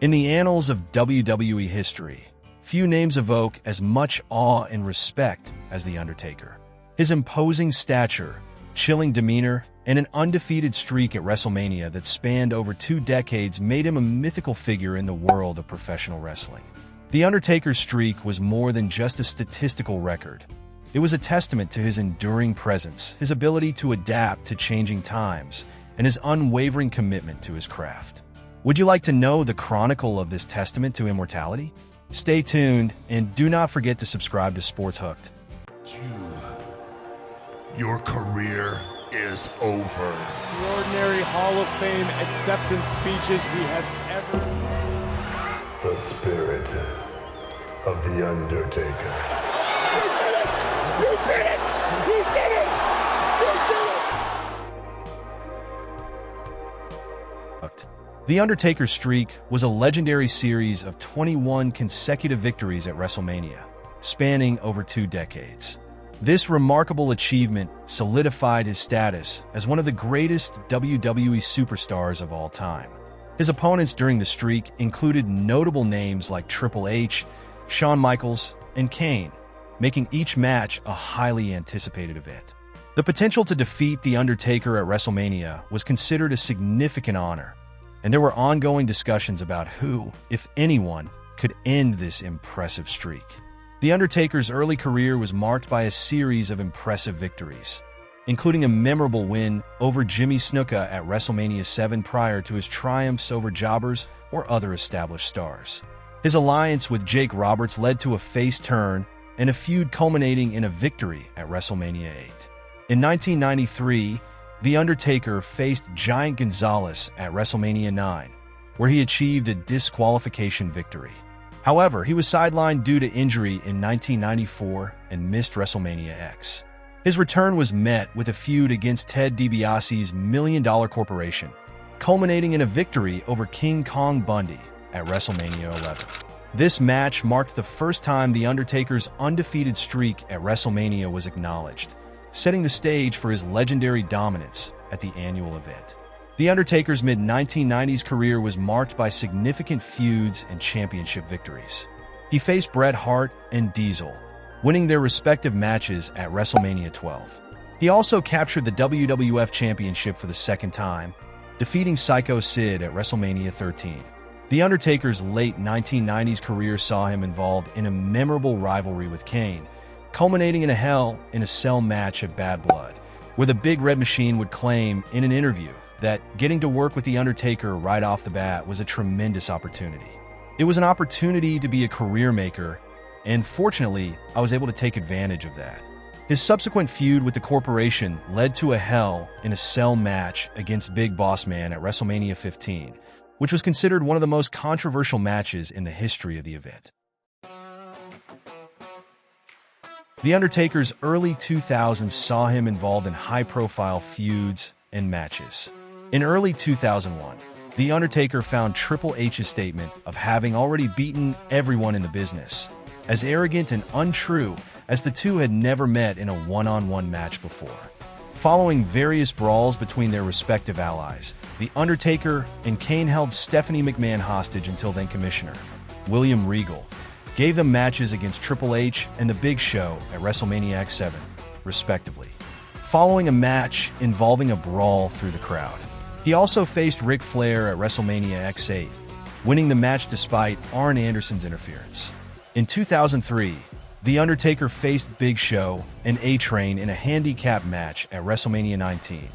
In the annals of WWE history, few names evoke as much awe and respect as The Undertaker. His imposing stature, chilling demeanor, and an undefeated streak at WrestleMania that spanned over 2 decades made him a mythical figure in the world of professional wrestling. The Undertaker's streak was more than just a statistical record. It was a testament to his enduring presence, his ability to adapt to changing times, and his unwavering commitment to his craft. Would you like to know the chronicle of this testament to immortality? Stay tuned, and do not forget to subscribe to Sports Hooked. Your career is over. Extraordinary Hall of Fame acceptance speeches we have ever... The spirit of The Undertaker. He did it! He did it! He did it! The Undertaker's streak was a legendary series of 21 consecutive victories at WrestleMania, spanning over 2 decades. This remarkable achievement solidified his status as one of the greatest WWE superstars of all time. His opponents during the streak included notable names like Triple H, Shawn Michaels, and Kane, making each match a highly anticipated event. The potential to defeat The Undertaker at WrestleMania was considered a significant honor, and there were ongoing discussions about who, if anyone, could end this impressive streak. The Undertaker's early career was marked by a series of impressive victories, including a memorable win over Jimmy Snuka at WrestleMania 7 prior to his triumphs over jobbers or other established stars. His alliance with Jake Roberts led to a face turn and a feud culminating in a victory at WrestleMania 8. In 1993, The Undertaker faced Giant Gonzalez at WrestleMania 9, where he achieved a disqualification victory. However, he was sidelined due to injury in 1994 and missed WrestleMania X. His return was met with a feud against Ted DiBiase's $1 Million Corporation, culminating in a victory over King Kong Bundy at WrestleMania 11. This match marked the first time The Undertaker's undefeated streak at WrestleMania was acknowledged, setting the stage for his legendary dominance at the annual event. The Undertaker's mid-1990s career was marked by significant feuds and championship victories. He faced Bret Hart and Diesel, winning their respective matches at WrestleMania 12. He also captured the WWF Championship for the second time, defeating Psycho Sid at WrestleMania 13. The Undertaker's late 1990s career saw him involved in a memorable rivalry with Kane, culminating in a Hell in a Cell match at Bad Blood, where the Big Red Machine would claim in an interview that getting to work with The Undertaker right off the bat was a tremendous opportunity. It was an opportunity to be a career maker, and fortunately, I was able to take advantage of that. His subsequent feud with the corporation led to a Hell in a Cell match against Big Boss Man at WrestleMania 15, which was considered one of the most controversial matches in the history of the event. The Undertaker's early 2000s saw him involved in high-profile feuds and matches. In early 2001, The Undertaker found Triple H's statement of having already beaten everyone in the business as arrogant and untrue, as the two had never met in a one-on-one match before. Following various brawls between their respective allies, The Undertaker and Kane held Stephanie McMahon hostage until then-Commissioner William Regal gave them matches against Triple H and The Big Show at WrestleMania X7, respectively, following a match involving a brawl through the crowd. He also faced Ric Flair at WrestleMania X8, winning the match despite Arn Anderson's interference. In 2003, The Undertaker faced Big Show and A-Train in a handicap match at WrestleMania 19,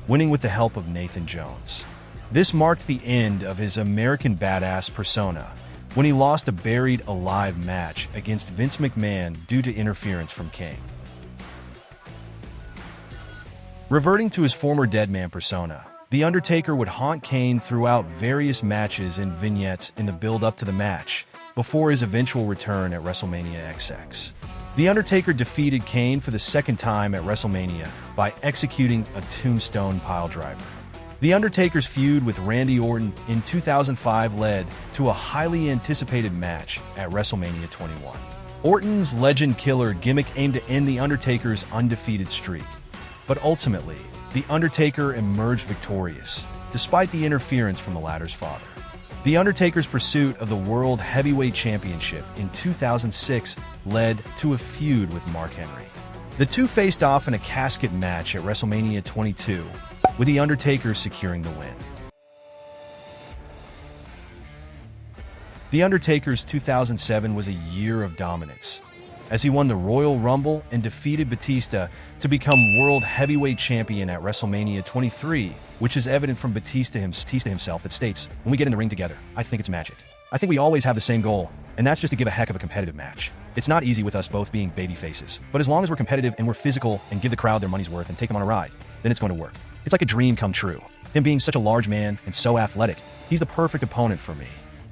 winning with the help of Nathan Jones. This marked the end of his American Badass persona when he lost a buried alive match against Vince McMahon due to interference from Kane. Reverting to his former Deadman persona, The Undertaker would haunt Kane throughout various matches and vignettes in the build-up to the match, before his eventual return at WrestleMania XX. The Undertaker defeated Kane for the second time at WrestleMania by executing a tombstone piledriver. The Undertaker's feud with Randy Orton in 2005 led to a highly anticipated match at WrestleMania 21. Orton's Legend Killer gimmick aimed to end The Undertaker's undefeated streak, but ultimately, The Undertaker emerged victorious, despite the interference from the latter's father. The Undertaker's pursuit of the World Heavyweight Championship in 2006 led to a feud with Mark Henry. The two faced off in a casket match at WrestleMania 22, with The Undertaker securing the win. The Undertaker's 2007 was a year of dominance, as he won the Royal Rumble and defeated Batista to become World Heavyweight Champion at WrestleMania 23, which is evident from Batista himself that states, "When we get in the ring together, I think it's magic. I think we always have the same goal, and that's just to give a heck of a competitive match. It's not easy with us both being baby faces, but as long as we're competitive and we're physical and give the crowd their money's worth and take them on a ride, then it's going to work. It's like a dream come true. Him being such a large man and so athletic, he's the perfect opponent for me."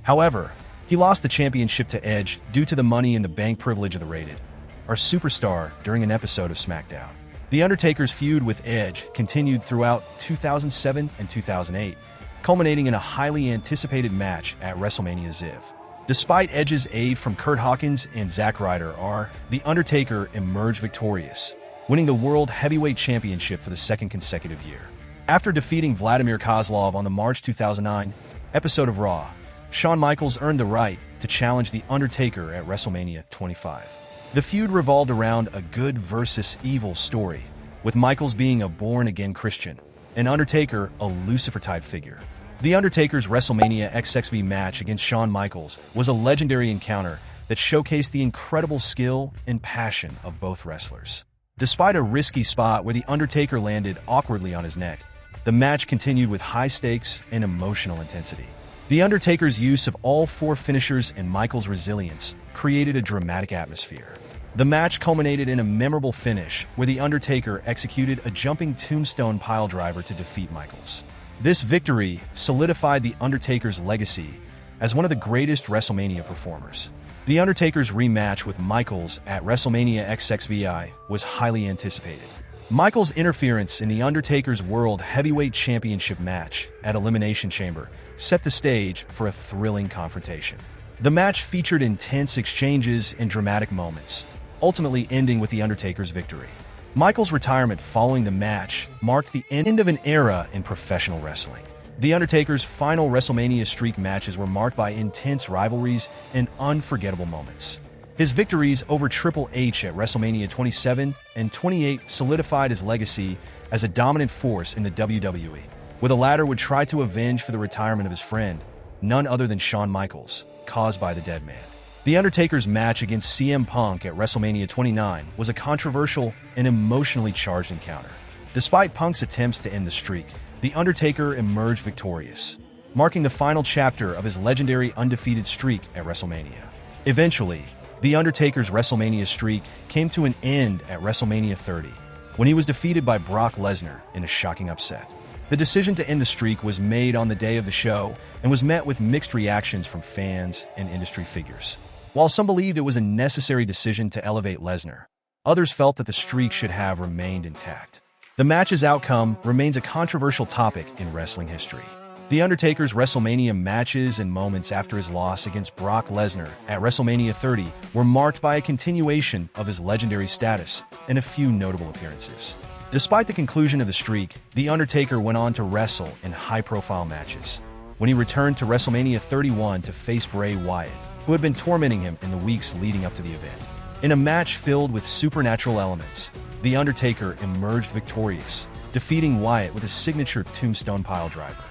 However, he lost the championship to Edge due to the money in the bank privilege of the Rated, our superstar, during an episode of SmackDown. The Undertaker's feud with Edge continued throughout 2007 and 2008, culminating in a highly anticipated match at WrestleMania XIV. Despite Edge's aid from Curt Hawkins and Zack Ryder, The Undertaker emerged victorious, winning the World Heavyweight Championship for the second consecutive year. After defeating Vladimir Kozlov on the March 2009 episode of Raw, Shawn Michaels earned the right to challenge The Undertaker at WrestleMania 25. The feud revolved around a good versus evil story, with Michaels being a born-again Christian, and Undertaker a Lucifer-type figure. The Undertaker's WrestleMania XXV match against Shawn Michaels was a legendary encounter that showcased the incredible skill and passion of both wrestlers. Despite a risky spot where The Undertaker landed awkwardly on his neck, the match continued with high stakes and emotional intensity. The Undertaker's use of all four finishers and Michaels' resilience created a dramatic atmosphere. The match culminated in a memorable finish where The Undertaker executed a jumping tombstone piledriver to defeat Michaels. This victory solidified The Undertaker's legacy as one of the greatest WrestleMania performers. The Undertaker's rematch with Michaels at WrestleMania XXV was highly anticipated. Michaels' interference in The Undertaker's World Heavyweight Championship match at Elimination Chamber set the stage for a thrilling confrontation. The match featured intense exchanges and dramatic moments, ultimately ending with The Undertaker's victory. Michaels' retirement following the match marked the end of an era in professional wrestling. The Undertaker's final WrestleMania streak matches were marked by intense rivalries and unforgettable moments. His victories over Triple H at WrestleMania 27 and 28 solidified his legacy as a dominant force in the WWE, where the latter would try to avenge for the retirement of his friend, none other than Shawn Michaels, caused by the dead man. The Undertaker's match against CM Punk at WrestleMania 29 was a controversial and emotionally charged encounter. Despite Punk's attempts to end the streak, The Undertaker emerged victorious, marking the final chapter of his legendary undefeated streak at WrestleMania. Eventually, The Undertaker's WrestleMania streak came to an end at WrestleMania 30, when he was defeated by Brock Lesnar in a shocking upset. The decision to end the streak was made on the day of the show and was met with mixed reactions from fans and industry figures. While some believed it was a necessary decision to elevate Lesnar, others felt that the streak should have remained intact. The match's outcome remains a controversial topic in wrestling history. The Undertaker's WrestleMania matches and moments after his loss against Brock Lesnar at WrestleMania 30 were marked by a continuation of his legendary status and a few notable appearances. Despite the conclusion of the streak, The Undertaker went on to wrestle in high-profile matches. When he returned to WrestleMania 31 to face Bray Wyatt, who had been tormenting him in the weeks leading up to the event. In a match filled with supernatural elements, The Undertaker emerged victorious, defeating Wyatt with a signature tombstone piledriver.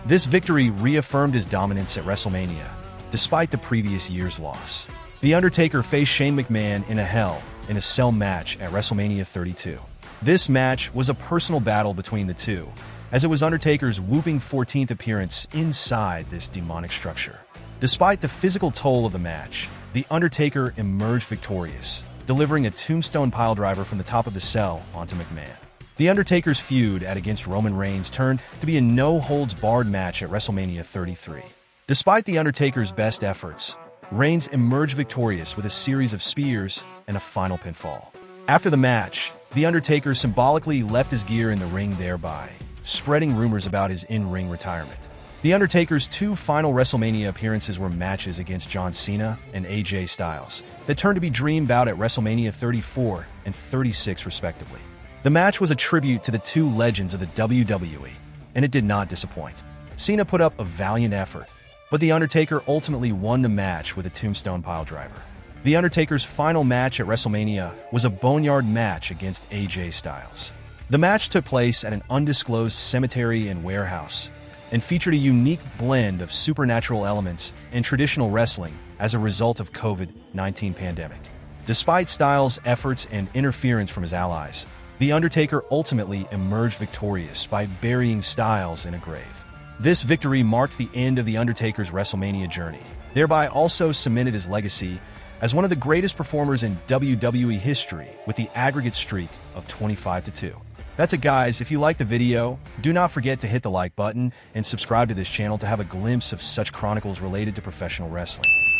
This victory reaffirmed his dominance at WrestleMania, despite the previous year's loss. The Undertaker faced Shane McMahon in a Hell in a Cell match at WrestleMania 32. This match was a personal battle between the two, as it was Undertaker's whooping 14th appearance inside this demonic structure. Despite the physical toll of the match, The Undertaker emerged victorious, delivering a tombstone piledriver from the top of the cell onto McMahon. The Undertaker's feud against Roman Reigns turned to be a no-holds-barred match at WrestleMania 33. Despite The Undertaker's best efforts, Reigns emerged victorious with a series of spears and a final pinfall. After the match, The Undertaker symbolically left his gear in the ring, thereby spreading rumors about his in-ring retirement. The Undertaker's two final WrestleMania appearances were matches against John Cena and AJ Styles that turned to be dream bout at WrestleMania 34 and 36 respectively. The match was a tribute to the two legends of the WWE, and it did not disappoint. Cena put up a valiant effort, but The Undertaker ultimately won the match with a tombstone piledriver. The Undertaker's final match at WrestleMania was a boneyard match against AJ Styles. The match took place at an undisclosed cemetery and warehouse, and featured a unique blend of supernatural elements and traditional wrestling as a result of COVID-19 pandemic. Despite Styles' efforts and interference from his allies, The Undertaker ultimately emerged victorious by burying Styles in a grave. This victory marked the end of The Undertaker's WrestleMania journey, thereby also cemented his legacy as one of the greatest performers in WWE history with the aggregate streak of 25-2. That's it, guys. If you liked the video, do not forget to hit the like button and subscribe to this channel to have a glimpse of such chronicles related to professional wrestling.